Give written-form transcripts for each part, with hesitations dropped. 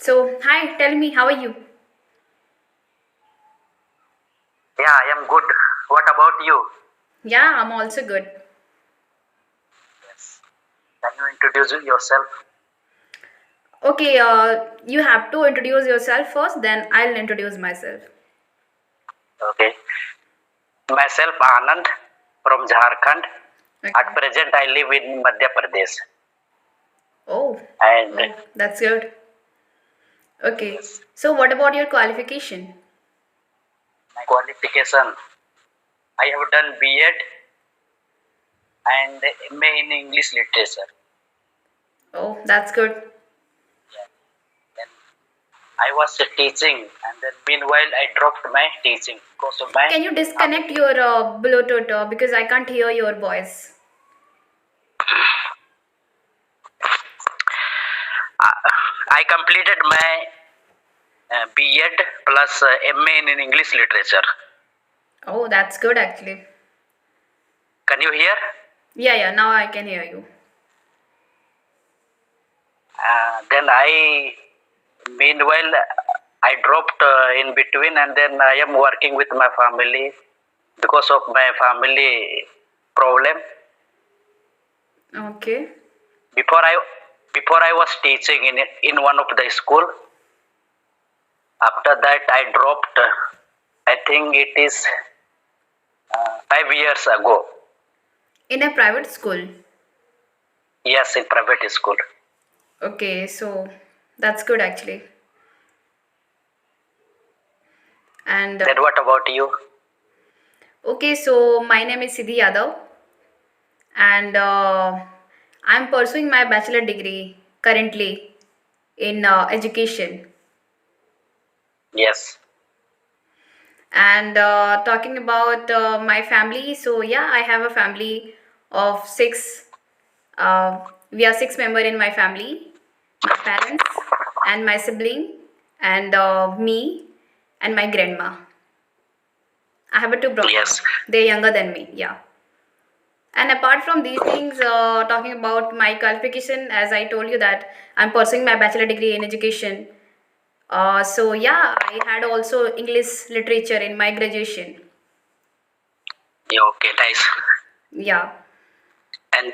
So, hi, tell me, how are you? Yeah, I am good. What about you? Yeah, I'm also good. Yes. Can you introduce yourself? Okay, you have to introduce yourself first, then I'll introduce myself. Okay. Myself, Anand from Jharkhand. At Okay. present, I live in Madhya Pradesh. Oh, And oh, that's good. Okay. yes, So, what about your qualification? my qualification, I have done B.Ed and MA in English literature. Oh, that's good. Yeah. Then I was teaching, and then meanwhile, I dropped my teaching because of my Can you disconnect family. your Bluetooth because I can't hear your voice? Uh, I completed my B.Ed plus MA in English literature. Oh, that's good actually. Can you hear? Yeah, yeah, now I can hear you. Then meanwhile, I dropped in between, and then I am working with my family because of my family problem. Okay. Before I before I was teaching in one of the school. After that, I dropped. I think it is 5 years ago. In a private school. Yes, in private school. Okay, so that's good actually. And Then what about you? okay, so my name is Siddhi Yadav, and I'm pursuing my bachelor degree currently in education. Yes. And talking about my family, so yeah, I have a family of six. We are six member in my family: my parents and my sibling, and me and my grandma. I have a two brothers. Yes. They're younger than me. Yeah. And apart from these things, talking about my qualification, as I told you that I'm pursuing my bachelor degree in education. So yeah, I had also English literature in my graduation. Yeah, okay, nice. Yeah. And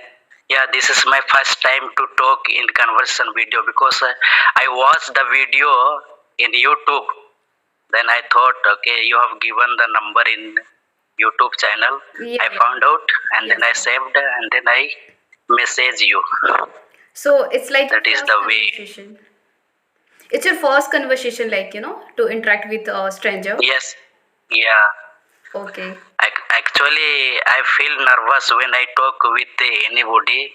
yeah, this is my first time to talk in conversation video because I watched the video in YouTube. Then I thought, okay, you have given the number in YouTube channel. Yeah, I yeah. found out, and then Yes, I yes. saved, and then I message you. So it's like your That is first the way. conversation. It's your first conversation, like, to interact with a stranger. Yes, yeah. Okay. Actually, I feel nervous when I talk with anybody.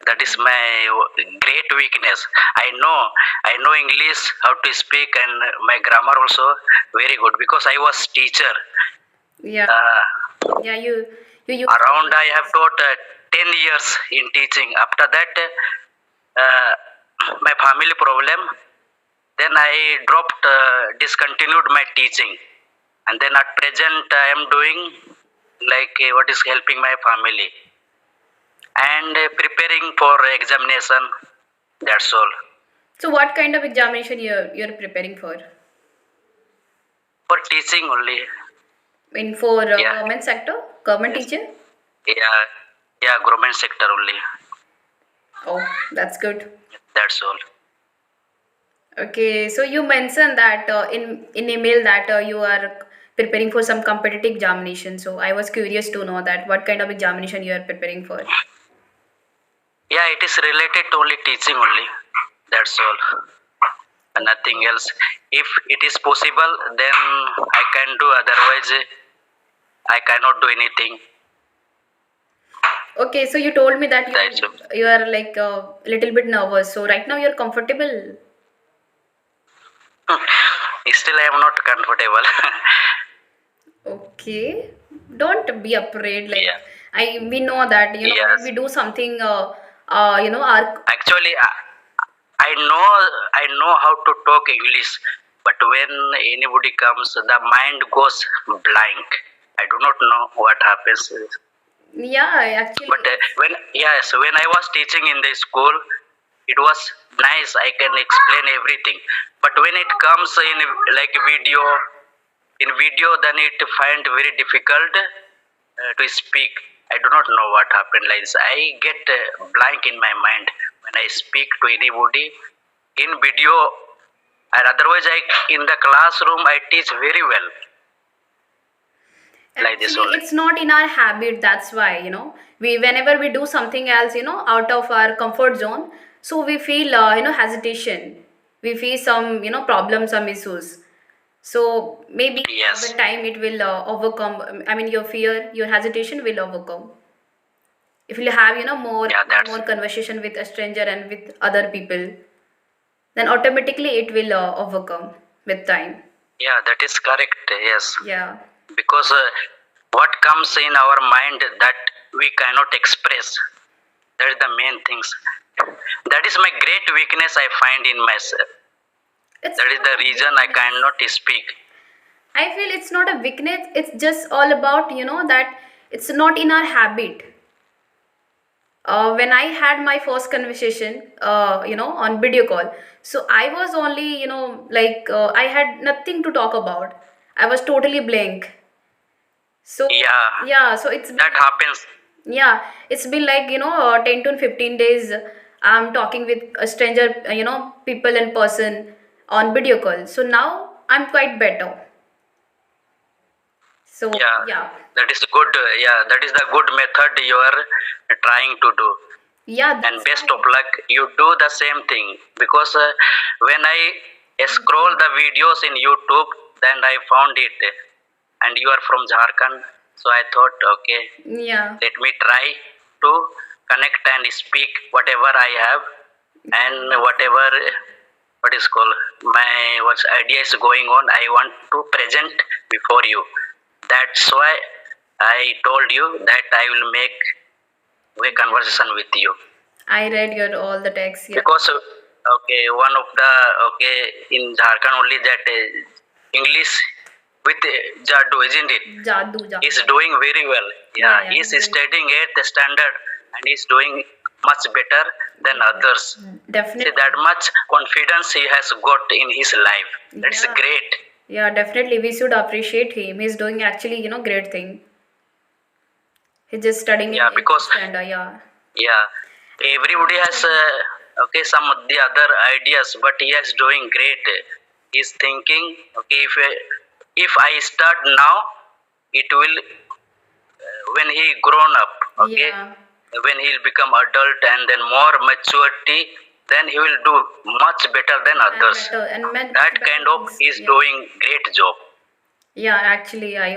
That is Okay. my great weakness. I know English, how to speak, and my grammar also very good because I was teacher. Yeah. uh, Yeah, you used to Around teach I have us. taught 10 years in teaching. After that, uh, my family problem, then I dropped, discontinued my teaching, and then at present I am doing like what is helping my family and preparing for examination. That's all. So what kind of examination you're preparing for? For teaching only. In for Yeah. government sector, government Yes. teacher? Yeah. Yeah. Government sector only. Oh, that's good. That's all. Okay, so you mentioned that in email that you are preparing for some competitive examination. So I was curious to know that what kind of examination you are preparing for. Yeah. It is related to only teaching only. That's all. Nothing Okay. else. If it is possible, then I can do. Otherwise, I cannot do anything. Okay, so you told me that That's you are like a little bit nervous. So right now you're comfortable. still I am not comfortable. Okay, don't be afraid. Yeah. Like we know that when we Yes. do something, our Actually, I know how to talk English, but when anybody comes, the mind goes blank. I do not know what happens. yeah, actually, But when I was teaching in the school, it was nice. I can explain everything. But when it comes in like video, then it find very difficult to speak. I do not know what happened like this. I get blank in my mind when I speak to anybody in video, and otherwise I in the classroom I teach very well like this Actually, only. it's not in our habit. That's why, we whenever we do something else, out of our comfort zone, so we feel, hesitation. We face some, problems, some issues. So maybe Yes, over time it will overcome. I mean, your fear, your hesitation will overcome. If you have, yeah, that's more conversation with a stranger and with other people, then automatically it will overcome with time. yeah, that is correct. Yes, Yeah. because what comes in our mind that we cannot express, that is the main things. That is my great weakness I find in myself. It's That is not the a reason I weakness. cannot speak. I feel it's not a weakness. It's just all about, that it's not in our habit. When I had my first conversation, on video call, so I was only, like I had nothing to talk about. I was totally blank. So Yeah, yeah, so it's been that happens. yeah, it's been like 10 to 15 days. I'm talking with a stranger, people in person on video call. So now I'm quite better. So Yeah, yeah, that is good. Yeah, that is the good method you are trying to do. yeah, And that's best of why. luck. You do the same thing because when I Thank scroll you. the videos in YouTube, then I found it, and you are from Jharkhand, so I thought, okay, Yeah, let me try to connect and speak whatever I have yeah, and that's whatever what is called my what idea is going on. I want to present before you. That's why I told you that I will make a yeah. conversation with you I read your all the texts. Yeah, because okay, one of the okay in Jharkhand only that English with Jaddu, isn't it? Jadoo, He's Jadoo. doing very well. Yeah, Yeah, yeah, he's he's doing. studying at the standard and he's doing much better than Yeah, others. See that definitely. much confidence he has got in his life. That's Yeah, great. yeah, definitely. We should appreciate him. He's doing actually, great thing. He's just studying in Yeah, eighth because standard. Yeah, yeah, and everybody I'm has studying. okay some of the other ideas, but he is doing great. He's thinking, okay, if I start now, it will when he grown up, okay, Yeah, when he'll become adult and then more maturity, then he will do much better than and others. better and much That better kind of things. is Yeah, doing great job. yeah. Actually, I